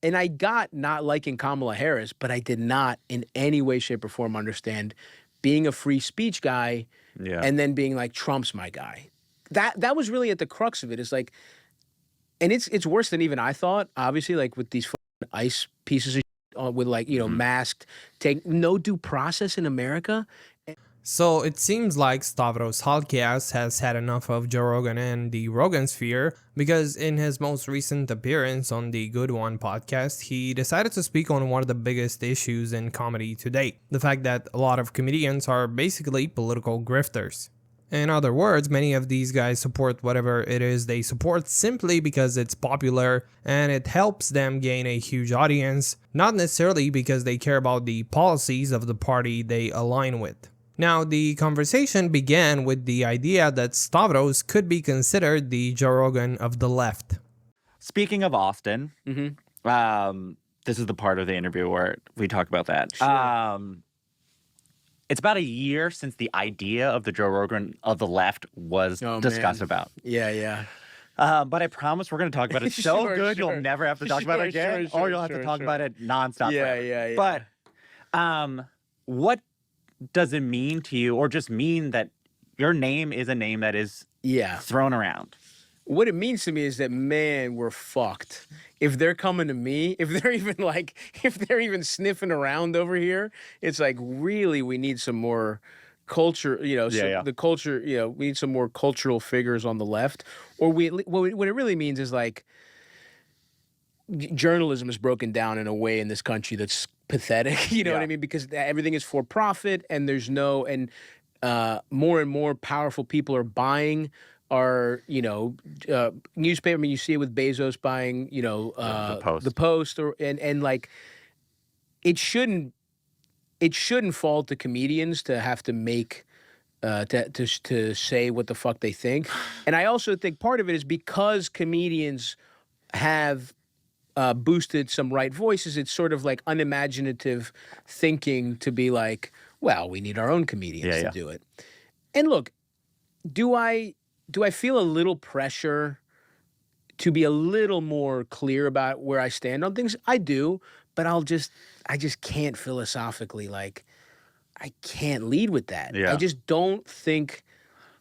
And I got not liking Kamala Harris, but I did not in any way, shape, or form understand being a free speech guy and then being like, Trump's my guy. That was really at the crux of it. It's like, and it's worse than even I thought, obviously, like with these fucking ICE pieces of shit, with like, masked, take no due process in America. So it seems like Stavros Halkias has had enough of Joe Rogan and the Rogansphere, because in his most recent appearance on the Good One podcast, he decided to speak on one of the biggest issues in comedy to date, the fact that a lot of comedians are basically political grifters. In other words, many of these guys support whatever it is they support simply because it's popular and it helps them gain a huge audience, not necessarily because they care about the policies of the party they align with. Now, the conversation began with the idea that Stavros could be considered the Joe Rogan of the left. Speaking of Austin, this is the part of the interview where we talk about that. Sure. It's about a year since the idea of the Joe Rogan of the left was discussed about. Yeah. But I promise we're going to talk about it so good you'll never have to talk about it again, or you'll have to talk about it nonstop. Yeah. But what does it mean to you, or just mean that your name is a name that is thrown around? What it means to me is that, man, we're fucked. If they're coming to me, if they're even sniffing around over here, it's like, really, we need some more culture, the culture, we need some more cultural figures on the left. Or what it really means is like, journalism is broken down in a way in this country that's pathetic, you know what I mean? Because everything is for profit, and there's more and more powerful people are buying our, newspaper. I mean, you see it with Bezos buying, the Post, and like, it shouldn't fall to comedians to have to make to say what the fuck they think. And I also think part of it is because comedians have boosted some right voices. It's sort of like unimaginative thinking to be like, well, we need our own comedians to do it. And look, do I feel a little pressure to be a little more clear about where I stand on things? I do, but I just can't philosophically, like, I can't lead with that. Yeah. I just don't think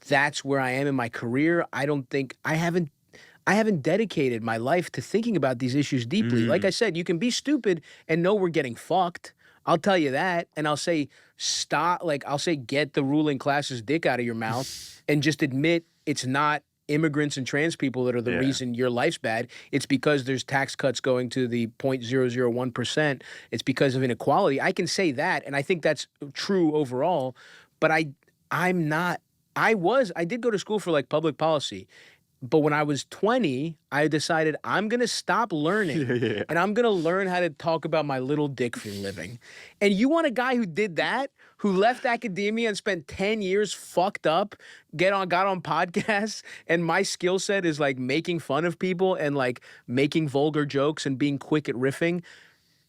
that's where I am in my career. I haven't dedicated my life to thinking about these issues deeply. Like I said, you can be stupid and know we're getting fucked. I'll tell you that. And I'll say, get the ruling class's dick out of your mouth and just admit it's not immigrants and trans people that are the reason your life's bad. It's because there's tax cuts going to the 0.001%. It's because of inequality. I can say that, and I think that's true overall. But I did go to school for like public policy. But when I was 20, I decided I'm going to stop learning and I'm going to learn how to talk about my little dick for a living. And you want a guy who did that, who left academia and spent 10 years fucked up, got on podcasts, and my skill set is like making fun of people and like making vulgar jokes and being quick at riffing.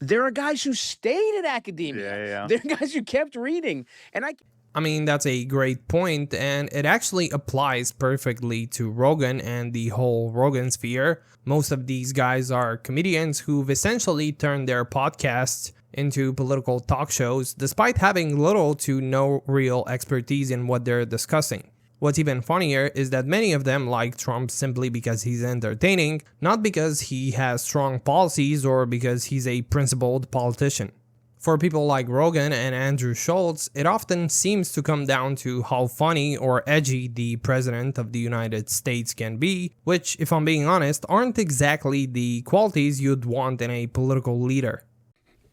There are guys who stayed at academia. There are guys who kept reading. And I mean, that's a great point, and it actually applies perfectly to Rogan and the whole Rogansphere. Most of these guys are comedians who've essentially turned their podcasts into political talk shows, despite having little to no real expertise in what they're discussing. What's even funnier is that many of them like Trump simply because he's entertaining, not because he has strong policies or because he's a principled politician. For people like Rogan and Andrew Schultz, it often seems to come down to how funny or edgy the President of the United States can be, which, if I'm being honest, aren't exactly the qualities you'd want in a political leader.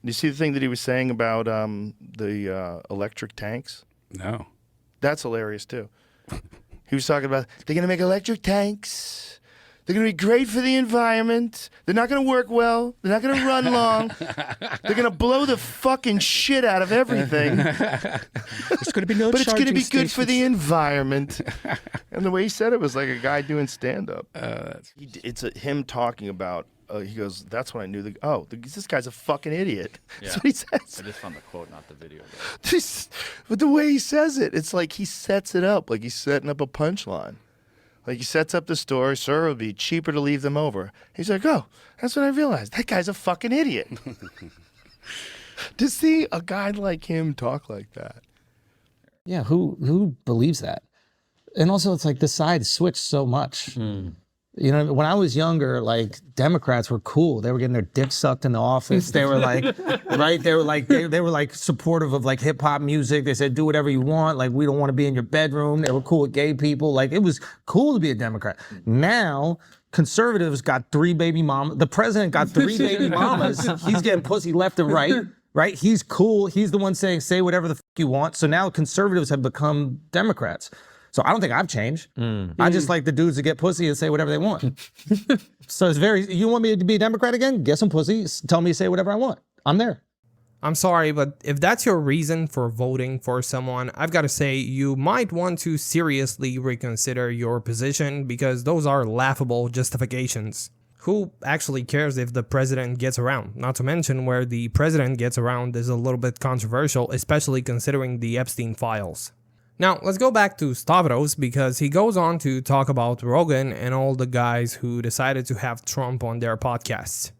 You see the thing that he was saying about the electric tanks? No. That's hilarious, too. He was talking about, they're going to make electric tanks. They're going to be great for the environment. They're not going to work well. They're not going to run long. They're going to blow the fucking shit out of everything. It's going to be no but it's going to be stations. good for the environment. And the way he said it was like a guy doing stand-up. It's him talking about, he goes, that's when I knew, this guy's a fucking idiot. That's what he says. I just found the quote, not the video. But the way he says it, it's like he sets it up, like he's setting up a punchline. Like, he sets up the store. Sir, it would be cheaper to leave them over. He's like, oh, that's what I realized. That guy's a fucking idiot. To see a guy like him talk like that. Yeah, who believes that? And also, it's like the sides switched so much. You know, when I was younger, like, Democrats were cool. They were getting their dick sucked in the office. They were like, right? They were like supportive of like hip hop music. They said, do whatever you want. Like, we don't want to be in your bedroom. They were cool with gay people. Like, it was cool to be a Democrat. Now, conservatives got 3 baby mamas. The president got 3 baby mamas. He's getting pussy left and right. Right? He's cool. He's the one saying, say whatever the fuck you want. So now conservatives have become Democrats. So I don't think I've changed. I just like the dudes that get pussy and say whatever they want. So it's you want me to be a Democrat again? Get some pussy. Tell me to say whatever I want. I'm there. I'm sorry, but if that's your reason for voting for someone, I've got to say you might want to seriously reconsider your position because those are laughable justifications. Who actually cares if the president gets around? Not to mention where the president gets around is a little bit controversial, especially considering the Epstein files. Now, let's go back to Stavros because he goes on to talk about Rogan and all the guys who decided to have Trump on their podcasts.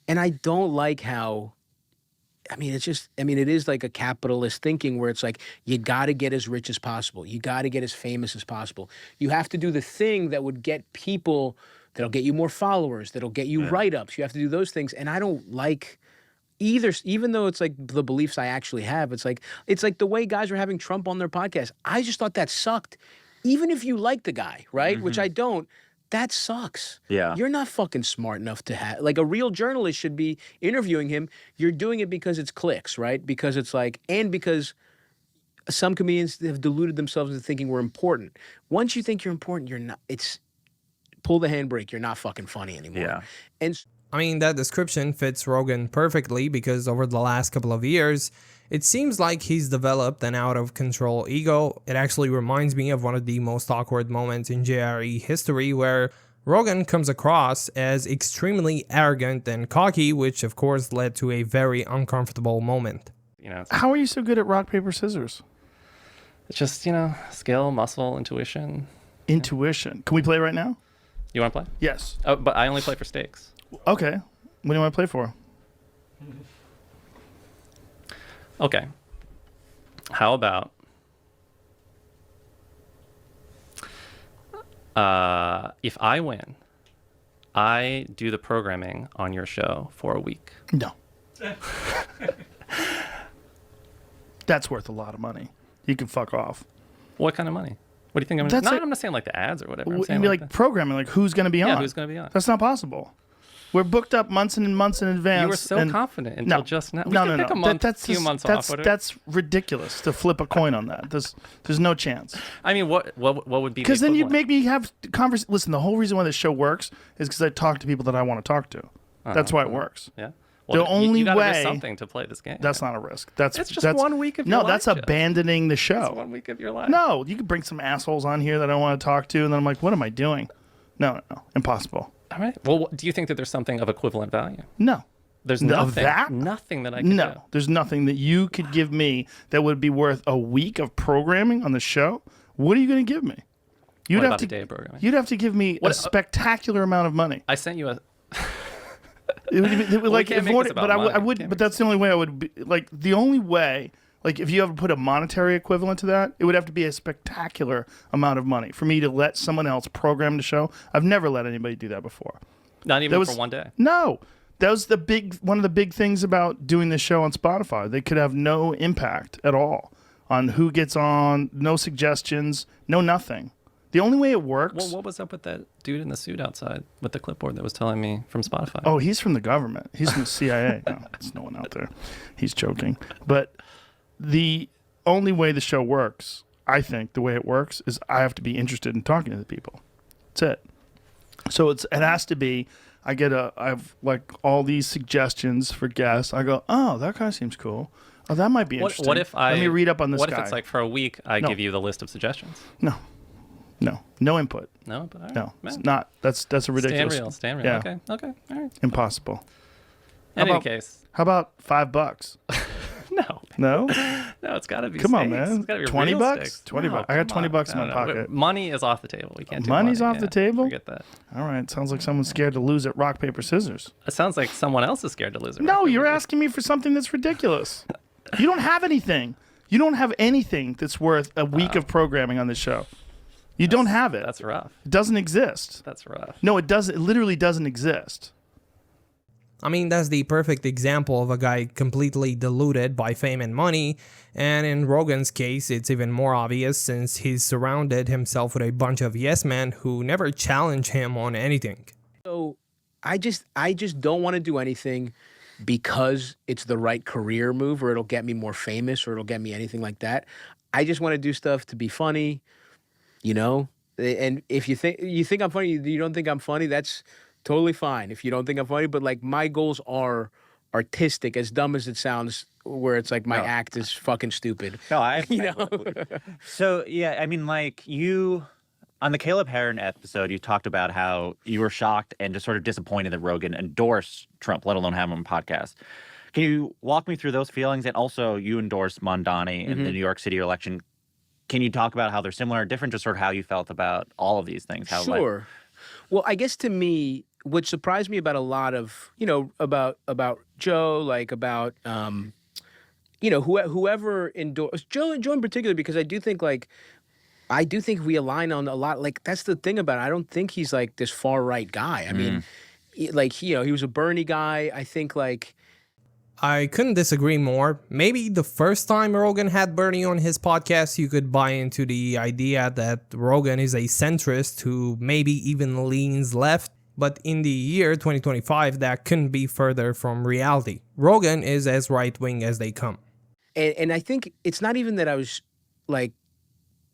And I don't like how, it is like a capitalist thinking where it's like, you got to get as rich as possible. You got to get as famous as possible. You have to do the thing that would get people, that'll get you more followers, that'll get you write-ups. You have to do those things. And I don't like either, even though it's like the beliefs I actually have, it's like the way guys were having Trump on their podcast. I just thought that sucked. Even if you like the guy, right? Which I don't, that sucks. Yeah. You're not fucking smart enough to have, like, a real journalist should be interviewing him. You're doing it because it's clicks, right? Because it's like, and because some comedians have deluded themselves into thinking we're important. Once you think you're important, you're not, pull the handbrake. You're not fucking funny anymore. Yeah. And I mean, that description fits Rogan perfectly because over the last couple of years, it seems like he's developed an out-of-control ego. It actually reminds me of one of the most awkward moments in JRE history where Rogan comes across as extremely arrogant and cocky, which of course led to a very uncomfortable moment. You know, How are you so good at rock, paper, scissors? it's just, you know, skill, muscle, intuition. Intuition. Can we play right now? You want to play? Yes. Oh, but I only play for stakes. Okay. What do you want to play for? Okay. How about if I win, I do the programming on your show for a week. No. That's worth a lot of money. You can fuck off. What kind of money? What do you think I'm That's not, like- I'm not saying like the ads or whatever. I'm You'd saying be like programming, like who's going to be on? yeah, who's going to be on? That's not possible. We're booked up months and months in advance. You were so and confident until no, just now. We No, can no, pick no. a month, That's few just- months that's, off. That's ridiculous to flip a coin on that. There's no chance. I mean, what would be? Because then you'd equivalent? make me have Listen, the whole reason why this show works is because I talk to people that I want to talk to. That's why it works. Yeah. The only you gotta risk way- something to play this game. That's not a risk. That's It's just that's, 1 week of your No, life, that's Jeff. abandoning the show. It's 1 week of your life. No, you could bring some assholes on here that I don't want to talk to, and then I'm like, what am I doing? No, Impossible. All right. Well, do you think that there's something of equivalent value? No. There's Of nothing. that? Nothing that I can do. No, there's nothing that you could give me that would be worth a week of programming on the show. What are you going to give me? You'd What have about to a day of programming? You'd have to give me a spectacular amount of money. I sent you a. It would, like, can't if make more- this about but I money. would, Can't but make that's the only way I would be, like, the only way, like, if you ever put a monetary equivalent to that, it would have to be a spectacular amount of money for me to let someone else program the show. I've never let anybody do that before. Not even for 1 day. No, that was one of the big things about doing this show on Spotify. They could have no impact at all on who gets on, no suggestions, no nothing. The only way it works. Well, what was up with that dude in the suit outside with the clipboard that was telling me from Spotify? Oh, he's from the government. He's from the CIA. No, there's no one out there. He's joking. But the only way the show works, I think, the way it works is I have to be interested in talking to the people. That's it. So it has to be. I've like all these suggestions for guests. I go, oh, that guy seems cool. Oh, that might be interesting. What if Let me read up on this What guy. if it's like for a week I No. give you the list of suggestions? No input. No, but all right. No, Man. it's not. That's a ridiculous. Stand real. Yeah. Okay, all right. Impossible. In any about- case, How about $5? No. No? No, it's got to be Come on, steaks. man. It's gotta be 20 real bucks? steaks. 20 No, bucks. I got come 20 on. bucks in No, my no, pocket. Money is off the table. We can't do Money's money. off the table? Forget that. All right. Sounds like someone's scared to lose at rock, paper, scissors. It sounds like someone else is scared to lose it. No, you're asking me for something that's ridiculous. You don't have anything. You don't have anything that's worth a week of programming on this show. You don't have it. That's rough. It doesn't exist. That's rough. No, it doesn't. It literally doesn't exist. I mean, that's the perfect example of a guy completely deluded by fame and money, and in Rogan's case, it's even more obvious since he's surrounded himself with a bunch of yes men who never challenge him on anything. So I just don't want to do anything because it's the right career move or it'll get me more famous or it'll get me anything like that. I just want to do stuff to be funny, you know? And if you think I'm funny, you don't think I'm funny, that's totally fine if you don't think I'm funny, but like my goals are artistic, as dumb as it sounds, where it's like my act is fucking stupid. No, I you know. So yeah, I mean, like you on the Caleb Heron episode, you talked about how you were shocked and just sort of disappointed that Rogan endorsed Trump, let alone have him on podcast. Can you walk me through those feelings? And also, you endorsed Mondani in the New York City election. Can you talk about how they're similar or different, just sort of how you felt about all of these things? How, sure. Well, I guess to me, what surprised me about a lot of, you know, about Joe, like about, you know, whoever endorsed Joe in particular, because I do think we align on a lot. Like, that's the thing about it. I don't think he's like this far right guy. I mean, like, you know, he was a Bernie guy. I think like. I couldn't disagree more. Maybe the first time Rogan had Bernie on his podcast, you could buy into the idea that Rogan is a centrist who maybe even leans left. But in the year 2025, that couldn't be further from reality. Rogan is as right-wing as they come. And I think it's not even that I was like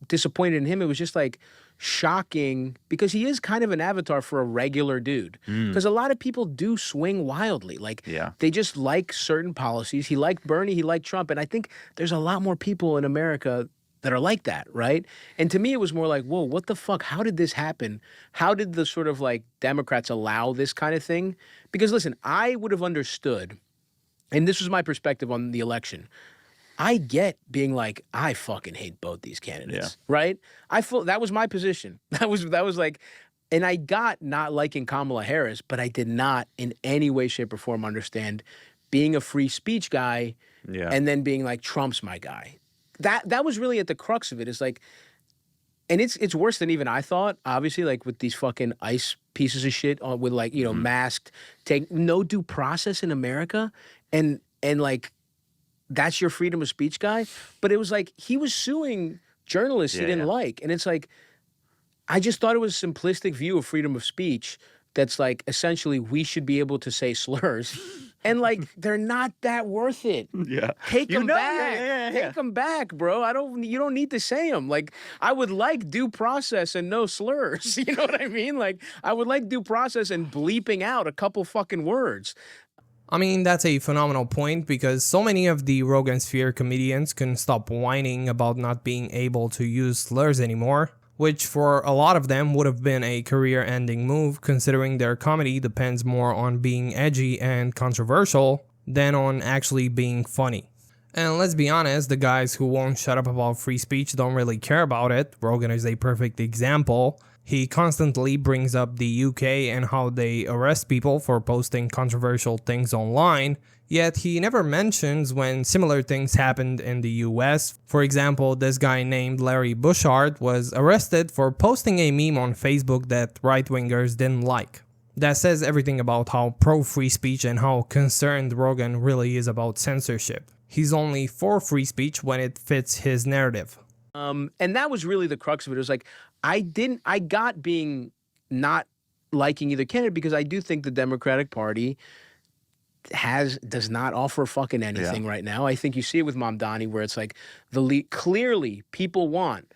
disappointed in him. It was just like shocking because he is kind of an avatar for a regular dude. Because a lot of people do swing wildly. Like they just like certain policies. He liked Bernie, he liked Trump. And I think there's a lot more people in America that are like that, right? And to me, it was more like, whoa, what the fuck? How did this happen? How did the sort of like Democrats allow this kind of thing? Because listen, I would have understood, and this was my perspective on the election. I get being like, I fucking hate both these candidates, right? I feel that was my position. That was like, and I got not liking Kamala Harris, but I did not in any way, shape, or form understand being a free speech guy and then being like, Trump's my guy. That was really at the crux of it. It's like, and it's worse than even I thought, obviously, like with these fucking ICE pieces of shit with like, you know, masked, take no due process in America. And like, that's your freedom of speech guy. But it was like, he was suing journalists he didn't like. And it's like, I just thought it was a simplistic view of freedom of speech that's like, essentially, we should be able to say slurs. And like, they're not that worth it. Take them back. Take them back, bro. You don't need to say them. Like, I would like due process and no slurs. You know what I mean? Like, I would like due process and bleeping out a couple fucking words. I mean, that's a phenomenal point because so many of the Rogansphere comedians couldn't stop whining about not being able to use slurs anymore, which for a lot of them would have been a career-ending move considering their comedy depends more on being edgy and controversial than on actually being funny. And let's be honest, the guys who won't shut up about free speech don't really care about it. Rogan is a perfect example. He constantly brings up the UK and how they arrest people for posting controversial things online, yet he never mentions when similar things happened in the US. For example, this guy named Larry Bushard was arrested for posting a meme on Facebook that right-wingers didn't like. That says everything about how pro-free speech and how concerned Rogan really is about censorship. He's only for free speech when it fits his narrative. And that was really the crux of it. It was like, I got being not liking either candidate because I do think the Democratic Party does not offer fucking anything right now. I think you see it with Mamdani where it's like clearly people want,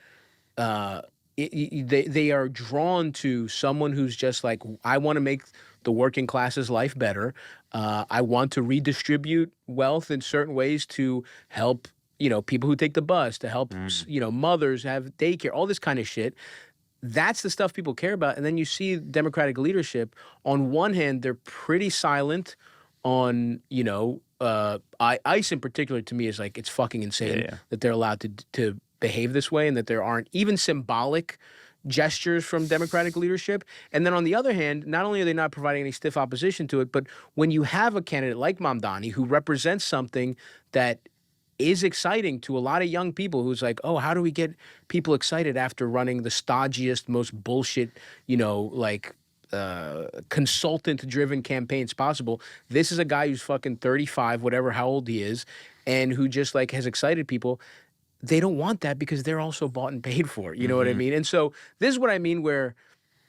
they are drawn to someone who's just like, I want to make the working class's life better. I want to redistribute wealth in certain ways to help, you know, people who take the bus, to help, you know, mothers have daycare, all this kind of shit. That's the stuff people care about. And then you see Democratic leadership, on one hand, they're pretty silent on, ICE in particular, to me, is like, it's fucking insane that they're allowed to behave this way and that there aren't even symbolic gestures from Democratic leadership. And then on the other hand, not only are they not providing any stiff opposition to it, but when you have a candidate like Mamdani who represents something that is exciting to a lot of young people, who's like, oh, how do we get people excited after running the stodgiest, most bullshit, consultant-driven campaigns possible? This is a guy who's fucking 35, whatever, how old he is, and who just like has excited people. They don't want that because they're also bought and paid for. You know what I mean? And so this is what I mean, where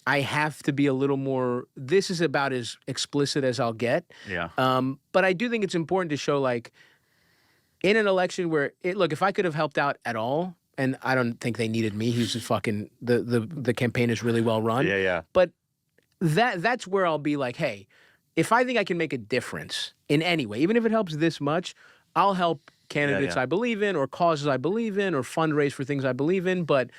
I have to be a little more, this is about as explicit as I'll get. Yeah. But I do think it's important to show, like, in an election where, look, if I could have helped out at all, and I don't think they needed me, he's just fucking, the campaign is really well run. Yeah. But that's where I'll be like, hey, if I think I can make a difference in any way, even if it helps this much, I'll help candidates I believe in, or causes I believe in, or fundraise for things I believe in. But,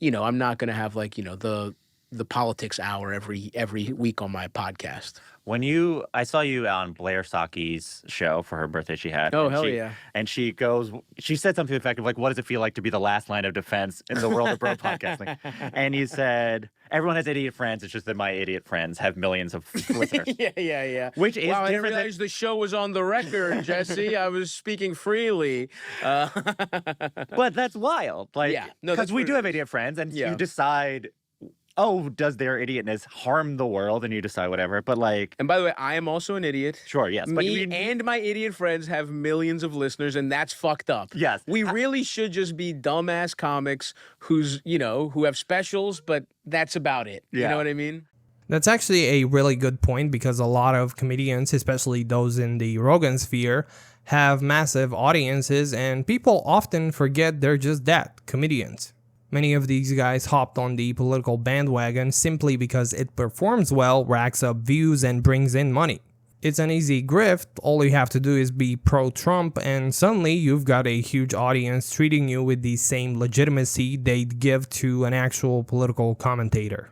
I'm not going to have like, the politics hour every week on my podcast. I saw you on Blair Saki's show for her birthday she had. Oh, hell yeah. And she said something effective like, what does it feel like to be the last line of defense in the world of bro podcasting? And you said, everyone has idiot friends. It's just that my idiot friends have millions of listeners. Yeah. Which is wow, I didn't different realize the show was on the record, Jesse. I was speaking freely. But that's wild. Like, because we do have idiot friends, and you decide, oh, does their idiotness harm the world? And you decide whatever. But like, and by the way, I am also an idiot. Sure, yes. Me and my idiot friends have millions of listeners, and that's fucked up. Yes. We really should just be dumbass comics who have specials, but that's about it. Yeah. You know what I mean? That's actually a really good point, because a lot of comedians, especially those in the Rogansphere, have massive audiences, and people often forget they're just that, comedians. Many of these guys hopped on the political bandwagon simply because it performs well, racks up views, and brings in money. It's an easy grift. All you have to do is be pro-Trump, and suddenly you've got a huge audience treating you with the same legitimacy they'd give to an actual political commentator.